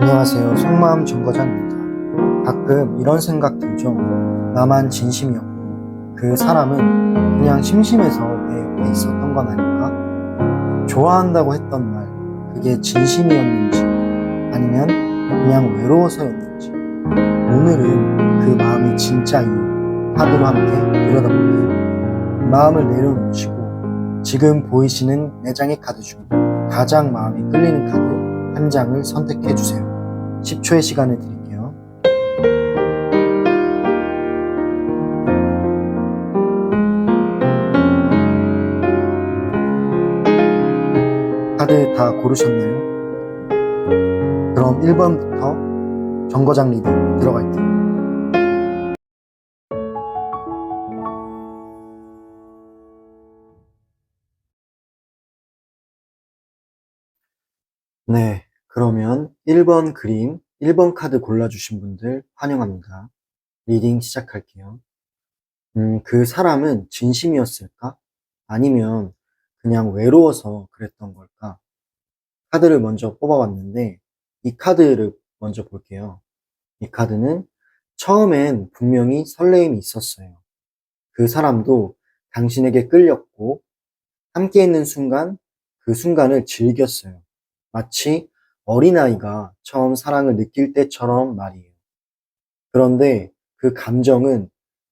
안녕하세요. 속마음 정거장입니다. 가끔 이런 생각 들죠. 나만 진심이었고 그 사람은 그냥 심심해서 내 옆에 있었던 건 아닐까? 좋아한다고 했던 말, 그게 진심이었는지 아니면 그냥 외로워서였는지 오늘은 그 마음이 진짜 이유 카드로 함께 들여다볼게요. 마음을 내려놓으시고 지금 보이시는 4장의 카드 중 가장 마음이 끌리는 카드 한 장을 선택해 주세요. 10초의 시간을 드릴게요. 카드 다 고르셨나요? 그럼 1번부터 정거장 리딩 들어갈게요. 네, 그러면 1번 그림, 1번 카드 골라주신 분들 환영합니다. 리딩 시작할게요. 그 사람은 진심이었을까? 아니면 그냥 외로워서 그랬던 걸까? 카드를 먼저 뽑아봤는데 이 카드를 먼저 볼게요. 이 카드는 처음엔 분명히 설레임이 있었어요. 그 사람도 당신에게 끌렸고 함께 있는 순간 그 순간을 즐겼어요. 마치 어린아이가 처음 사랑을 느낄 때처럼 말이에요. 그런데 그 감정은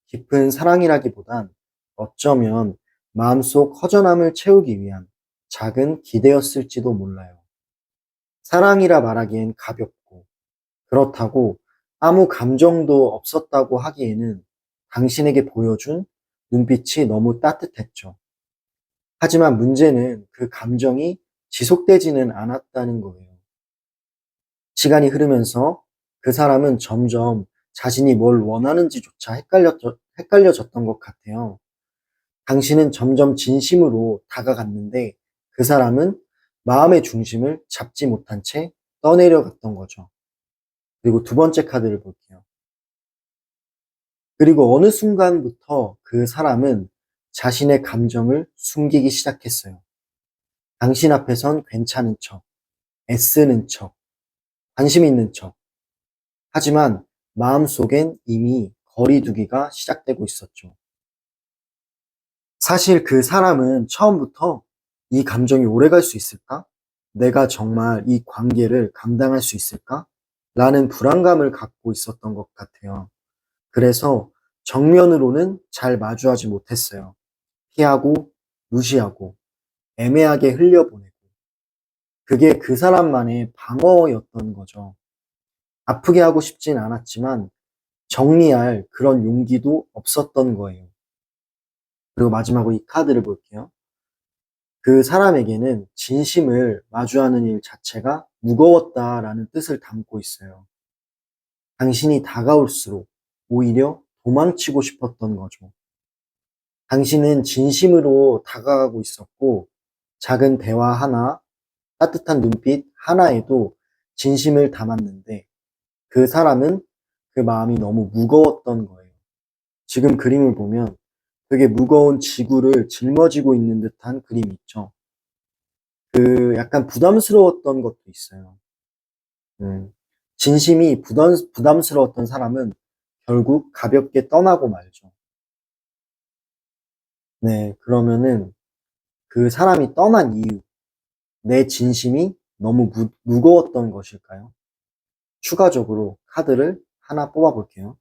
깊은 사랑이라기보단 어쩌면 마음속 허전함을 채우기 위한 작은 기대였을지도 몰라요. 사랑이라 말하기엔 가볍고 그렇다고 아무 감정도 없었다고 하기에는 당신에게 보여준 눈빛이 너무 따뜻했죠. 하지만 문제는 그 감정이 지속되지는 않았다는 거예요. 시간이 흐르면서 그 사람은 점점 자신이 뭘 원하는지조차 헷갈려졌던 것 같아요. 당신은 점점 진심으로 다가갔는데 그 사람은 마음의 중심을 잡지 못한 채 떠내려갔던 거죠. 그리고 두 번째 카드를 볼게요. 그리고 어느 순간부터 그 사람은 자신의 감정을 숨기기 시작했어요. 당신 앞에선 괜찮은 척, 애쓰는 척, 관심 있는 척. 하지만 마음속엔 이미 거리두기가 시작되고 있었죠. 사실 그 사람은 처음부터 이 감정이 오래갈 수 있을까? 내가 정말 이 관계를 감당할 수 있을까? 라는 불안감을 갖고 있었던 것 같아요. 그래서 정면으로는 잘 마주하지 못했어요. 피하고, 무시하고, 애매하게 흘려보내고. 그게 그 사람만의 방어였던 거죠. 아프게 하고 싶진 않았지만 정리할 그런 용기도 없었던 거예요. 그리고 마지막으로 이 카드를 볼게요. 그 사람에게는 진심을 마주하는 일 자체가 무거웠다라는 뜻을 담고 있어요. 당신이 다가올수록 오히려 도망치고 싶었던 거죠. 당신은 진심으로 다가가고 있었고 작은 대화 하나, 따뜻한 눈빛 하나에도 진심을 담았는데 그 사람은 그 마음이 너무 무거웠던 거예요. 지금 그림을 보면 되게 무거운 지구를 짊어지고 있는 듯한 그림이 있죠. 그 약간 부담스러웠던 것도 있어요. 진심이 부담스러웠던 사람은 결국 가볍게 떠나고 말죠. 네, 그러면은 그 사람이 떠난 이유, 내 진심이 너무 무거웠던 것일까요? 추가적으로 카드를 하나 뽑아 볼게요.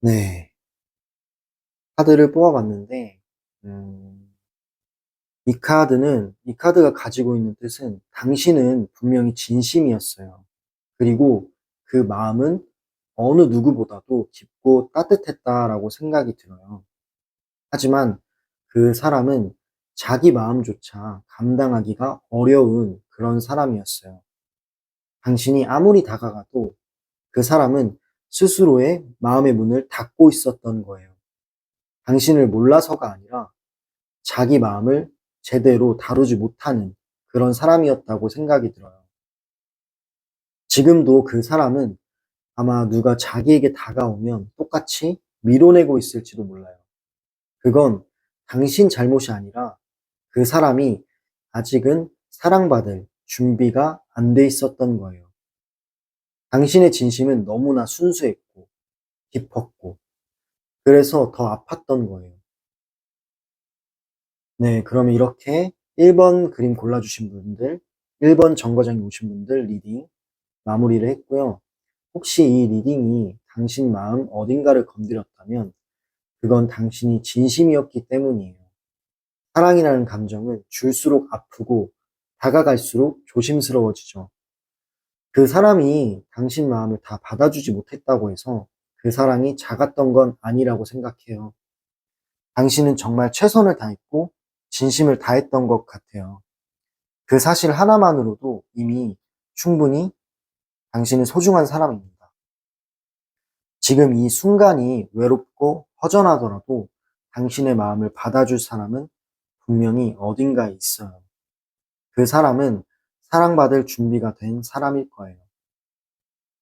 네, 카드를 뽑아 봤는데, 이 카드가 가지고 있는 뜻은 당신은 분명히 진심이었어요. 그리고 그 마음은 어느 누구보다도 깊고 따뜻했다라고 생각이 들어요. 하지만 그 사람은 자기 마음조차 감당하기가 어려운 그런 사람이었어요. 당신이 아무리 다가가도 그 사람은 스스로의 마음의 문을 닫고 있었던 거예요. 당신을 몰라서가 아니라 자기 마음을 제대로 다루지 못하는 그런 사람이었다고 생각이 들어요. 지금도 그 사람은 아마 누가 자기에게 다가오면 똑같이 밀어내고 있을지도 몰라요. 그건 당신 잘못이 아니라 그 사람이 아직은 사랑받을 준비가 안 돼 있었던 거예요. 당신의 진심은 너무나 순수했고 깊었고 그래서 더 아팠던 거예요. 네, 그러면 이렇게 1번 그림 골라주신 분들, 1번 정거장에 오신 분들 리딩 마무리를 했고요. 혹시 이 리딩이 당신 마음 어딘가를 건드렸다면 그건 당신이 진심이었기 때문이에요. 사랑이라는 감정은 줄수록 아프고 다가갈수록 조심스러워지죠. 그 사람이 당신 마음을 다 받아주지 못했다고 해서 그 사랑이 작았던 건 아니라고 생각해요. 당신은 정말 최선을 다했고 진심을 다했던 것 같아요. 그 사실 하나만으로도 이미 충분히 당신은 소중한 사람입니다. 지금 이 순간이 외롭고 허전하더라도 당신의 마음을 받아줄 사람은 분명히 어딘가에 있어요. 그 사람은 사랑받을 준비가 된 사람일 거예요.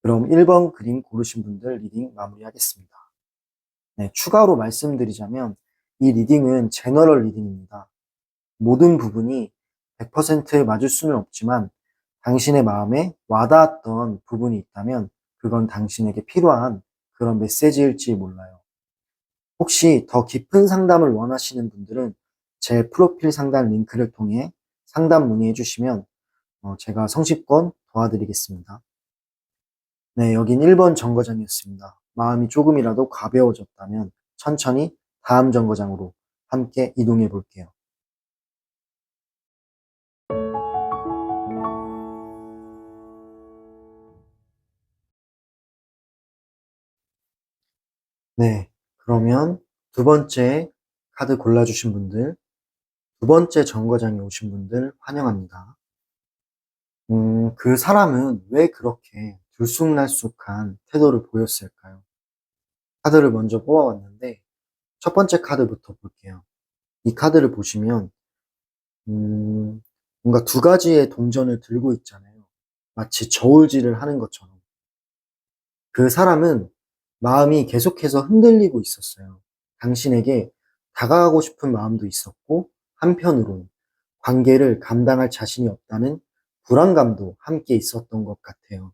그럼 1번 그림 고르신 분들 리딩 마무리하겠습니다. 네, 추가로 말씀드리자면 이 리딩은 제너럴 리딩입니다. 모든 부분이 100% 맞을 수는 없지만 당신의 마음에 와닿았던 부분이 있다면 그건 당신에게 필요한 그런 메시지일지 몰라요. 혹시 더 깊은 상담을 원하시는 분들은 제 프로필 상담 링크를 통해 상담 문의해 주시면 제가 성실권 도와드리겠습니다. 네, 여긴 1번 정거장이었습니다. 마음이 조금이라도 가벼워졌다면 천천히 다음 정거장으로 함께 이동해 볼게요. 네, 그러면 두 번째 카드 골라주신 분들, 두 번째 정거장에 오신 분들 환영합니다. 그 사람은 왜 그렇게 들쑥날쑥한 태도를 보였을까요? 카드를 먼저 뽑아왔는데, 첫 번째 카드부터 볼게요. 이 카드를 보시면, 뭔가 두 가지의 동전을 들고 있잖아요. 마치 저울질을 하는 것처럼. 그 사람은 마음이 계속해서 흔들리고 있었어요. 당신에게 다가가고 싶은 마음도 있었고, 한편으론 관계를 감당할 자신이 없다는 불안감도 함께 있었던 것 같아요.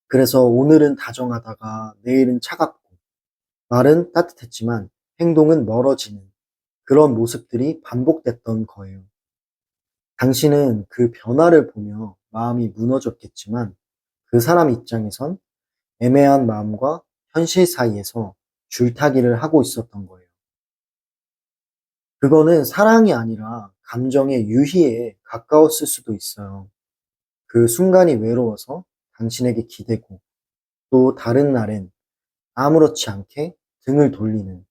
그래서 오늘은 다정하다가 내일은 차갑고, 말은 따뜻했지만 행동은 멀어지는 그런 모습들이 반복됐던 거예요. 당신은 그 변화를 보며 마음이 무너졌겠지만 그 사람 입장에선 애매한 마음과 현실 사이에서 줄타기를 하고 있었던 거예요. 그거는 사랑이 아니라 감정의 유희에 가까웠을 수도 있어요. 그 순간이 외로워서 당신에게 기대고 또 다른 날엔 아무렇지 않게 등을 돌리는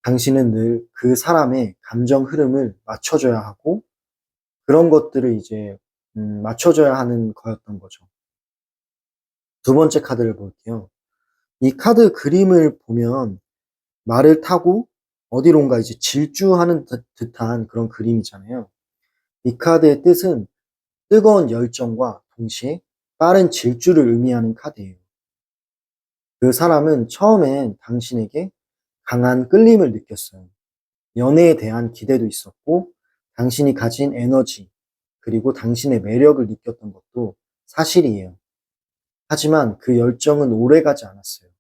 당신은 늘 그 사람의 감정 흐름을 맞춰줘야 하고 그런 것들을 이제 맞춰줘야 하는 거였던 거죠. 두 번째 카드를 볼게요. 이 카드 그림을 보면 말을 타고 어디론가 이제 질주하는 듯한 그런 그림이잖아요. 이 카드의 뜻은 뜨거운 열정과 동시에 빠른 질주를 의미하는 카드예요. 그 사람은 처음엔 당신에게 강한 끌림을 느꼈어요. 연애에 대한 기대도 있었고, 당신이 가진 에너지, 그리고 당신의 매력을 느꼈던 것도 사실이에요. 하지만 그 열정은 오래가지 않았어요.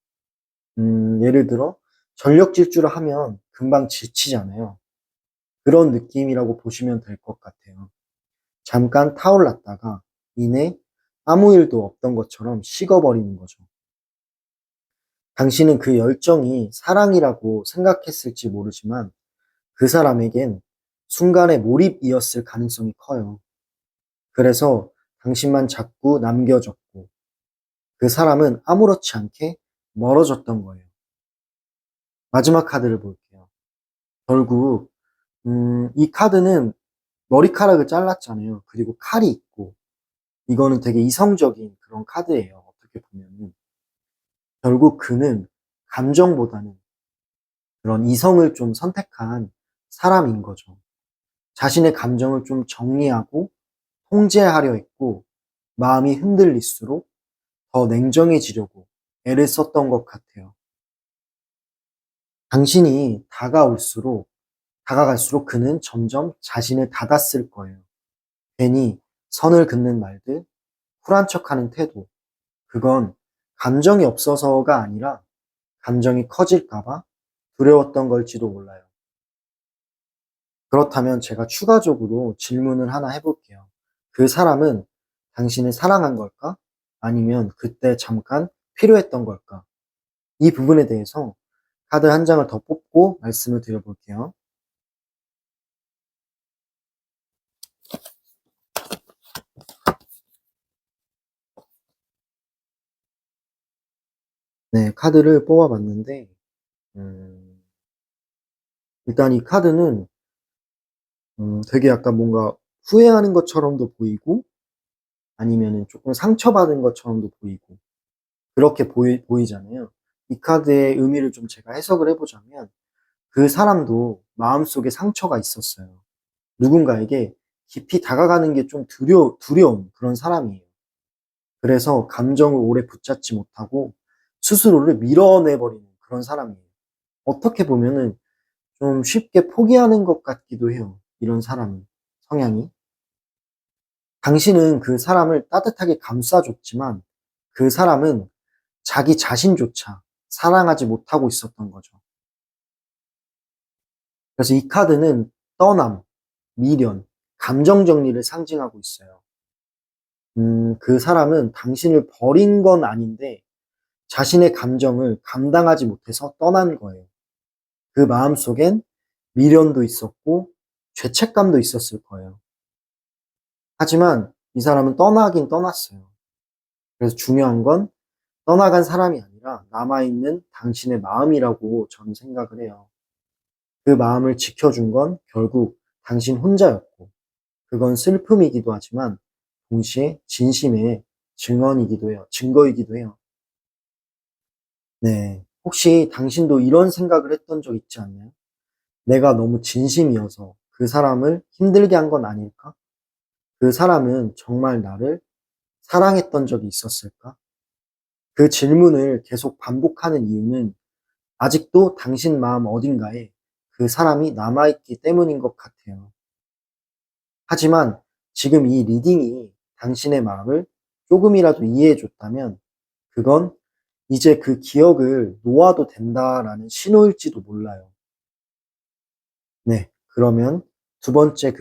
예를 들어, 전력 질주를 하면 금방 지치잖아요. 그런 느낌이라고 보시면 될 것 같아요. 잠깐 타올랐다가 이내 아무 일도 없던 것처럼 식어버리는 거죠. 당신은 그 열정이 사랑이라고 생각했을지 모르지만 그 사람에겐 순간의 몰입이었을 가능성이 커요. 그래서 당신만 자꾸 남겨졌고 그 사람은 아무렇지 않게 멀어졌던 거예요. 마지막 카드를 볼게요. 결국 이 카드는 머리카락을 잘랐잖아요. 그리고 칼이 있고 이거는 되게 이성적인 그런 카드예요. 어떻게 보면은 결국 그는 감정보다는 그런 이성을 좀 선택한 사람인 거죠. 자신의 감정을 좀 정리하고 통제하려 했고 마음이 흔들릴수록 더 냉정해지려고 애를 썼던 것 같아요. 당신이 다가갈수록 그는 점점 자신을 닫았을 거예요. 괜히 선을 긋는 말들, 쿨한 척하는 태도, 그건 감정이 없어서가 아니라 감정이 커질까봐 두려웠던 걸지도 몰라요. 그렇다면 제가 추가적으로 질문을 하나 해볼게요. 그 사람은 당신을 사랑한 걸까? 아니면 그때 잠깐 필요했던 걸까? 이 부분에 대해서 카드 한 장을 더 뽑고 말씀을 드려볼게요. 네, 카드를 뽑아봤는데, 음, 일단 이 카드는 되게 약간 뭔가 후회하는 것처럼도 보이고, 아니면은 조금 상처받은 것처럼도 보이고, 그렇게 보이잖아요. 이 카드의 의미를 좀 제가 해석을 해보자면, 그 사람도 마음속에 상처가 있었어요. 누군가에게 깊이 다가가는 게 좀 두려운 그런 사람이에요. 그래서 감정을 오래 붙잡지 못하고 스스로를 밀어내버리는 그런 사람이에요. 어떻게 보면은 좀 쉽게 포기하는 것 같기도 해요. 이런 사람은, 성향이. 당신은 그 사람을 따뜻하게 감싸줬지만 그 사람은 자기 자신조차 사랑하지 못하고 있었던 거죠. 그래서 이 카드는 떠남, 미련, 감정 정리를 상징하고 있어요. 그 사람은 당신을 버린 건 아닌데 자신의 감정을 감당하지 못해서 떠난 거예요. 그 마음속엔 미련도 있었고 죄책감도 있었을 거예요. 하지만 이 사람은 떠나긴 떠났어요. 그래서 중요한 건 떠나간 사람이 아니라 남아있는 당신의 마음이라고 저는 생각을 해요. 그 마음을 지켜준 건 결국 당신 혼자였고, 그건 슬픔이기도 하지만 동시에 진심의 증거이기도 해요. 네. 혹시 당신도 이런 생각을 했던 적 있지 않나요? 내가 너무 진심이어서 그 사람을 힘들게 한 건 아닐까? 그 사람은 정말 나를 사랑했던 적이 있었을까? 그 질문을 계속 반복하는 이유는 아직도 당신 마음 어딘가에 그 사람이 남아있기 때문인 것 같아요. 하지만 지금 이 리딩이 당신의 마음을 조금이라도 이해해줬다면 그건 이제 그 기억을 놓아도 된다라는 신호일지도 몰라요. 네, 그러면 두 번째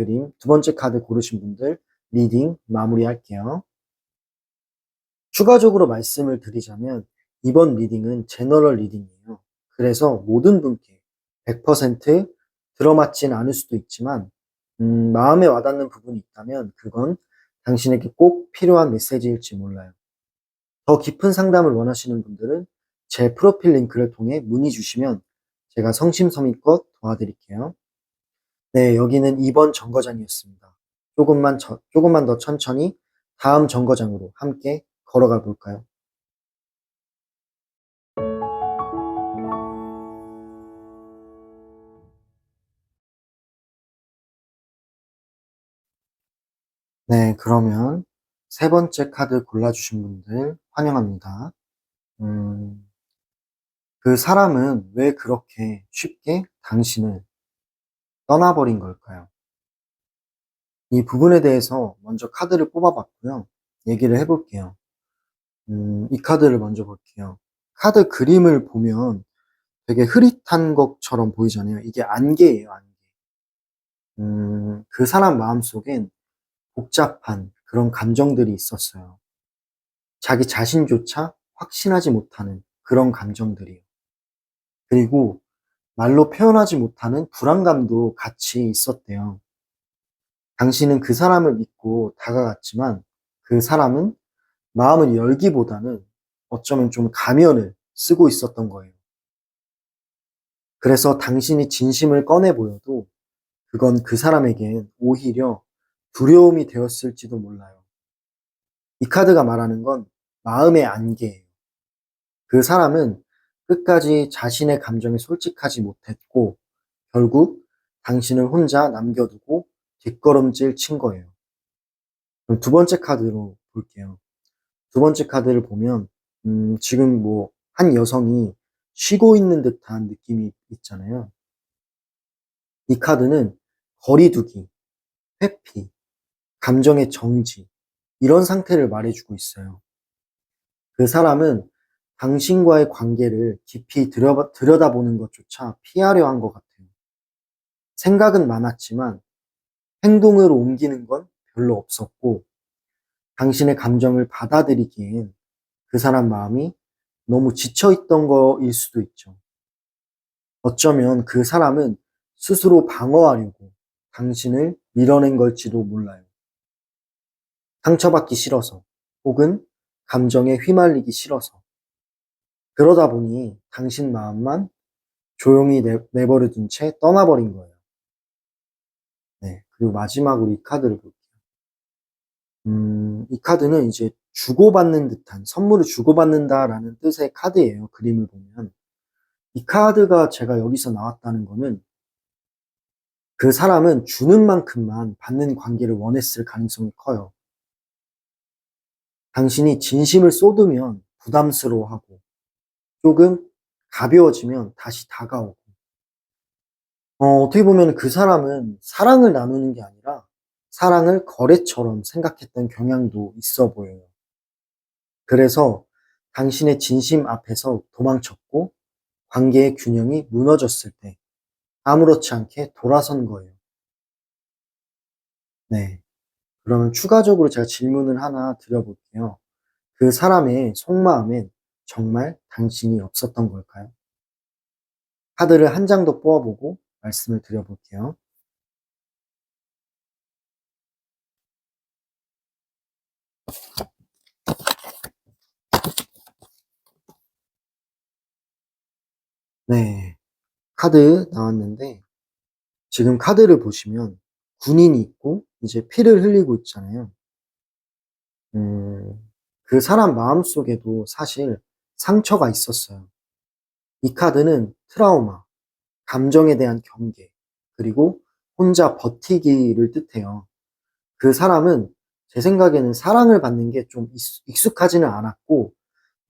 카드 고르신 분들 리딩 마무리할게요. 추가적으로 말씀을 드리자면 이번 리딩은 제너럴 리딩이에요. 그래서 모든 분께 100% 들어맞진 않을 수도 있지만 마음에 와닿는 부분이 있다면 그건 당신에게 꼭 필요한 메시지일지 몰라요. 더 깊은 상담을 원하시는 분들은 제 프로필 링크를 통해 문의 주시면 제가 성심성의껏 도와드릴게요. 네, 여기는 2번 정거장이었습니다. 조금만 더 천천히 다음 정거장으로 함께 걸어가 볼까요? 네, 그러면 세 번째 카드 골라주신 분들 환영합니다. 음, 그 사람은 왜 그렇게 쉽게 당신을 떠나버린 걸까요? 이 부분에 대해서 먼저 카드를 뽑아봤고요. 얘기를 해볼게요. 이 카드를 먼저 볼게요. 카드 그림을 보면 되게 흐릿한 것처럼 보이잖아요. 이게 안개예요, 안개. 그 사람 마음속엔 복잡한 그런 감정들이 있었어요. 자기 자신조차 확신하지 못하는 그런 감정들이에요. 그리고 말로 표현하지 못하는 불안감도 같이 있었대요. 당신은 그 사람을 믿고 다가갔지만 그 사람은 마음을 열기보다는 어쩌면 좀 가면을 쓰고 있었던 거예요. 그래서 당신이 진심을 꺼내 보여도 그건 그 사람에겐 오히려 두려움이 되었을지도 몰라요. 이 카드가 말하는 건 마음의 안개예요. 그 사람은 끝까지 자신의 감정에 솔직하지 못했고 결국 당신을 혼자 남겨두고 뒷걸음질 친 거예요. 그럼 두 번째 카드로 볼게요. 두 번째 카드를 보면 지금 뭐 한 여성이 쉬고 있는 듯한 느낌이 있잖아요. 이 카드는 거리두기, 회피, 감정의 정지 이런 상태를 말해주고 있어요. 그 사람은 당신과의 관계를 깊이 들여다보는 것조차 피하려 한 것 같아요. 생각은 많았지만 행동으로 옮기는 건 별로 없었고 당신의 감정을 받아들이기엔 그 사람 마음이 너무 지쳐있던 거일 수도 있죠. 어쩌면 그 사람은 스스로 방어하려고 당신을 밀어낸 걸지도 몰라요. 상처받기 싫어서 혹은 감정에 휘말리기 싫어서 그러다 보니 당신 마음만 조용히 내버려둔 채 떠나버린 거예요. 네. 그리고 마지막으로 이 카드를 볼게요. 이 카드는 이제 주고받는 듯한, 선물을 주고받는다라는 뜻의 카드예요. 그림을 보면. 이 카드가 제가 여기서 나왔다는 거는 그 사람은 주는 만큼만 받는 관계를 원했을 가능성이 커요. 당신이 진심을 쏟으면 부담스러워하고 조금 가벼워지면 다시 다가오고 어떻게 보면 그 사람은 사랑을 나누는 게 아니라 사랑을 거래처럼 생각했던 경향도 있어 보여요. 그래서 당신의 진심 앞에서 도망쳤고 관계의 균형이 무너졌을 때 아무렇지 않게 돌아선 거예요. 네. 그러면 추가적으로 제가 질문을 하나 드려볼게요. 그 사람의 속마음엔 정말 당신이 없었던 걸까요? 카드를 한 장 더 뽑아보고 말씀을 드려볼게요. 네. 카드 나왔는데 지금 카드를 보시면 군인이 있고 이제 피를 흘리고 있잖아요. 음, 그 사람 마음속에도 사실 상처가 있었어요. 이 카드는 트라우마, 감정에 대한 경계, 그리고 혼자 버티기를 뜻해요. 그 사람은 제 생각에는 사랑을 받는 게 좀 익숙하지는 않았고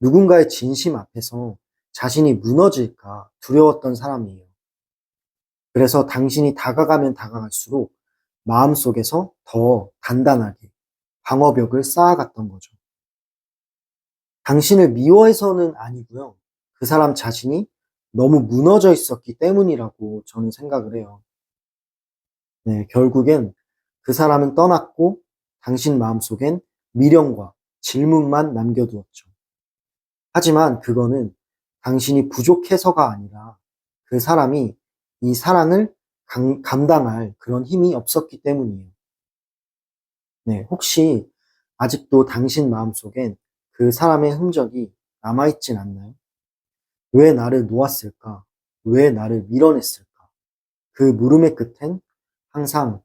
누군가의 진심 앞에서 자신이 무너질까 두려웠던 사람이에요. 그래서 당신이 다가가면 다가갈수록 마음속에서 더 단단하게 방어벽을 쌓아갔던 거죠. 당신을 미워해서는 아니고요. 그 사람 자신이 너무 무너져 있었기 때문이라고 저는 생각을 해요. 네, 결국엔 그 사람은 떠났고 당신 마음속엔 미련과 질문만 남겨두었죠. 하지만 그거는 당신이 부족해서가 아니라 그 사람이 이 사랑을 감당할 그런 힘이 없었기 때문이에요. 네, 혹시 아직도 당신 마음속엔 그 사람의 흔적이 남아있진 않나요? 왜 나를 놓았을까? 왜 나를 밀어냈을까? 그 물음의 끝엔 항상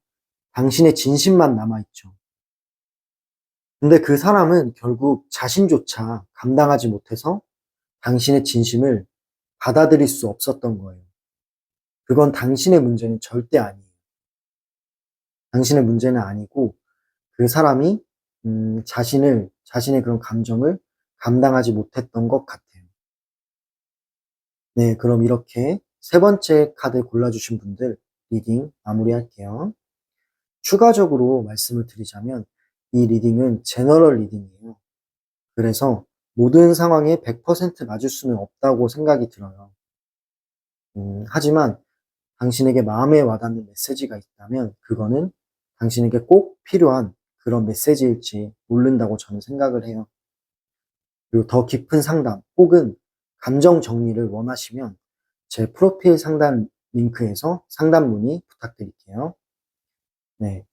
당신의 진심만 남아있죠. 근데 그 사람은 결국 자신조차 감당하지 못해서 당신의 진심을 받아들일 수 없었던 거예요. 그건 당신의 문제는 절대 아니에요. 당신의 문제는 아니고 그 사람이 자신의 그런 감정을 감당하지 못했던 것 같아요. 네, 그럼 이렇게 세 번째 카드 골라주신 분들 리딩 마무리할게요. 추가적으로 말씀을 드리자면 이 리딩은 제너럴 리딩이에요. 그래서 모든 상황에 100% 맞을 수는 없다고 생각이 들어요. 하지만 당신에게 마음에 와닿는 메시지가 있다면 그거는 당신에게 꼭 필요한 그런 메시지일지 모른다고 저는 생각을 해요. 그리고 더 깊은 상담 혹은 감정 정리를 원하시면 제 프로필 상담 링크에서 상담 문의 부탁드릴게요. 네,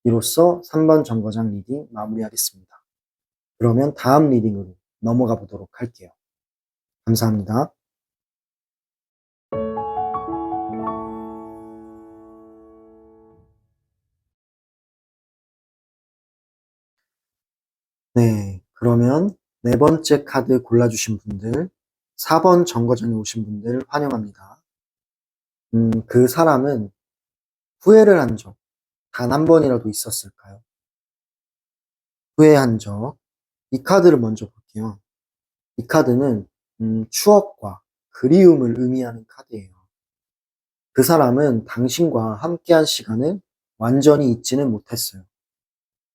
이로써 3번 정거장 리딩 마무리하겠습니다. 그러면 다음 리딩으로 넘어가 보도록 할게요. 감사합니다. 네, 그러면 네 번째 카드 골라주신 분들, 4번 정거장에 오신 분들 환영합니다. 그 사람은 후회를 한 적 단 한 번이라도 있었을까요? 후회한 적, 이 카드를 먼저 볼게요. 이 카드는 추억과 그리움을 의미하는 카드예요. 그 사람은 당신과 함께한 시간을 완전히 잊지는 못했어요.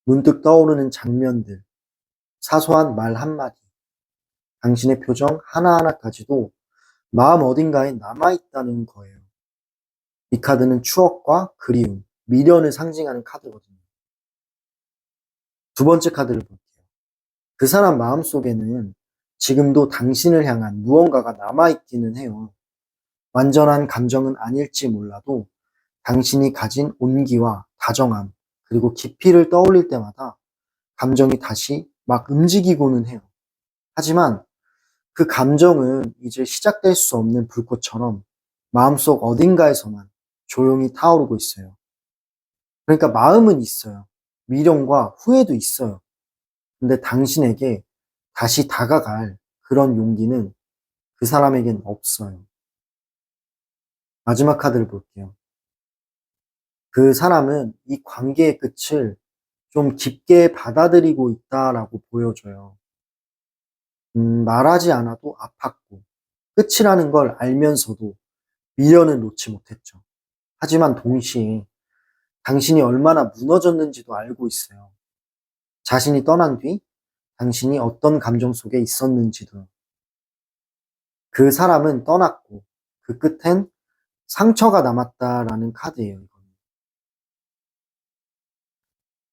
문득 떠오르는 장면들, 사소한 말 한마디, 당신의 표정 하나하나까지도 마음 어딘가에 남아있다는 거예요. 이 카드는 추억과 그리움, 미련을 상징하는 카드거든요. 두 번째 카드를 볼게요. 그 사람 마음속에는 지금도 당신을 향한 무언가가 남아있기는 해요. 완전한 감정은 아닐지 몰라도 당신이 가진 온기와 다정함, 그리고 깊이를 떠올릴 때마다 감정이 다시 막 움직이고는 해요. 하지만 그 감정은 이제 시작될 수 없는 불꽃처럼 마음속 어딘가에서만 조용히 타오르고 있어요. 그러니까 마음은 있어요. 미련과 후회도 있어요. 근데 당신에게 다시 다가갈 그런 용기는 그 사람에겐 없어요. 마지막 카드를 볼게요. 그 사람은 이 관계의 끝을 좀 깊게 받아들이고 있다라고 보여줘요. 말하지 않아도 아팠고, 끝이라는 걸 알면서도 미련을 놓지 못했죠. 하지만 동시에 당신이 얼마나 무너졌는지도 알고 있어요. 자신이 떠난 뒤 당신이 어떤 감정 속에 있었는지도. 그 사람은 떠났고 그 끝엔 상처가 남았다라는 카드예요. 이거는.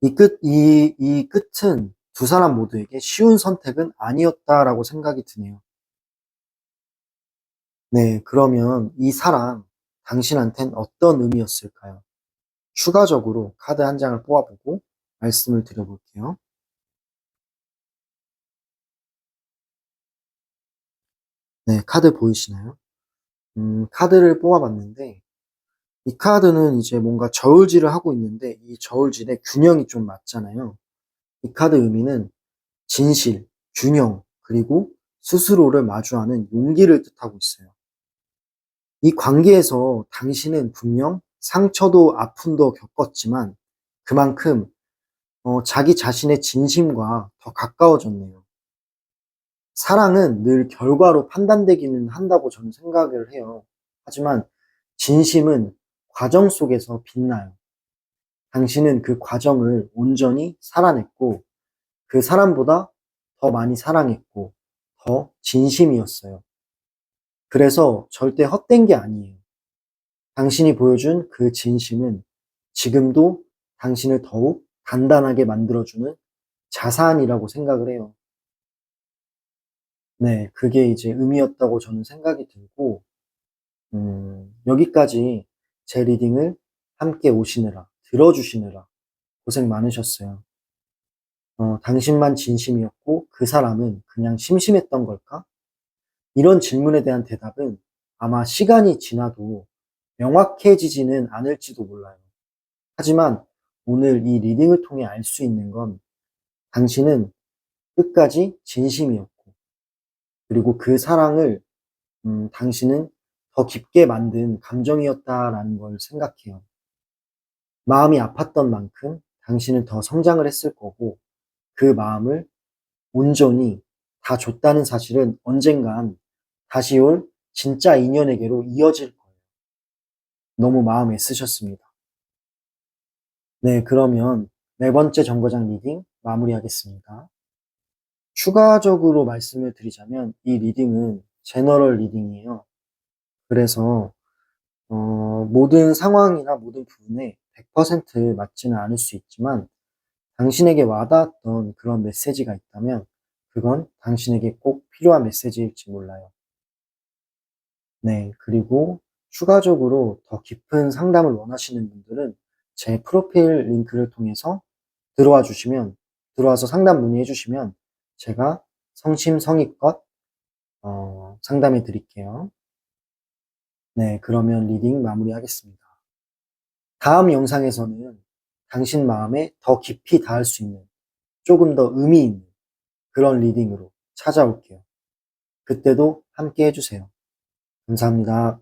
이 끝은 두 사람 모두에게 쉬운 선택은 아니었다라고 생각이 드네요. 네, 그러면 이 사랑, 당신한텐 어떤 의미였을까요? 추가적으로 카드 한 장을 뽑아보고 말씀을 드려볼게요. 네, 카드 보이시나요? 카드를 뽑아봤는데, 이 카드는 이제 뭔가 저울질을 하고 있는데, 이 저울질의 균형이 좀 맞잖아요. 이 카드 의미는 진실, 균형, 그리고 스스로를 마주하는 용기를 뜻하고 있어요. 이 관계에서 당신은 분명 상처도 아픔도 겪었지만 그만큼 자기 자신의 진심과 더 가까워졌네요. 사랑은 늘 결과로 판단되기는 한다고 저는 생각을 해요. 하지만 진심은 과정 속에서 빛나요. 당신은 그 과정을 온전히 살아냈고 그 사람보다 더 많이 사랑했고 더 진심이었어요. 그래서 절대 헛된 게 아니에요. 당신이 보여준 그 진심은 지금도 당신을 더욱 단단하게 만들어주는 자산이라고 생각을 해요. 네, 그게 이제 의미였다고 저는 생각이 들고, 여기까지 제 리딩을 함께 오시느라, 들어주시느라 고생 많으셨어요. 당신만 진심이었고 그 사람은 그냥 심심했던 걸까? 이런 질문에 대한 대답은 아마 시간이 지나도 명확해지지는 않을지도 몰라요. 하지만 오늘 이 리딩을 통해 알 수 있는 건 당신은 끝까지 진심이었고, 그리고 그 사랑을 당신은 더 깊게 만든 감정이었다라는 걸 생각해요. 마음이 아팠던 만큼 당신은 더 성장을 했을 거고, 그 마음을 온전히 다 줬다는 사실은 언젠간 다시 올 진짜 인연에게로 이어질 거예요. 너무 마음 애쓰셨습니다. 네, 그러면 네 번째 정거장 리딩 마무리하겠습니다. 추가적으로 말씀을 드리자면 이 리딩은 제너럴 리딩이에요. 그래서 모든 상황이나 모든 부분에 100% 맞지는 않을 수 있지만 당신에게 와닿았던 그런 메시지가 있다면 그건 당신에게 꼭 필요한 메시지일지 몰라요. 네, 그리고 추가적으로 더 깊은 상담을 원하시는 분들은 제 프로필 링크를 통해서 들어와 주시면, 들어와서 상담 문의해 주시면 제가 성심성의껏 상담해 드릴게요. 네, 그러면 리딩 마무리하겠습니다. 다음 영상에서는 당신 마음에 더 깊이 닿을 수 있는 조금 더 의미 있는 그런 리딩으로 찾아올게요. 그때도 함께 해주세요. 감사합니다.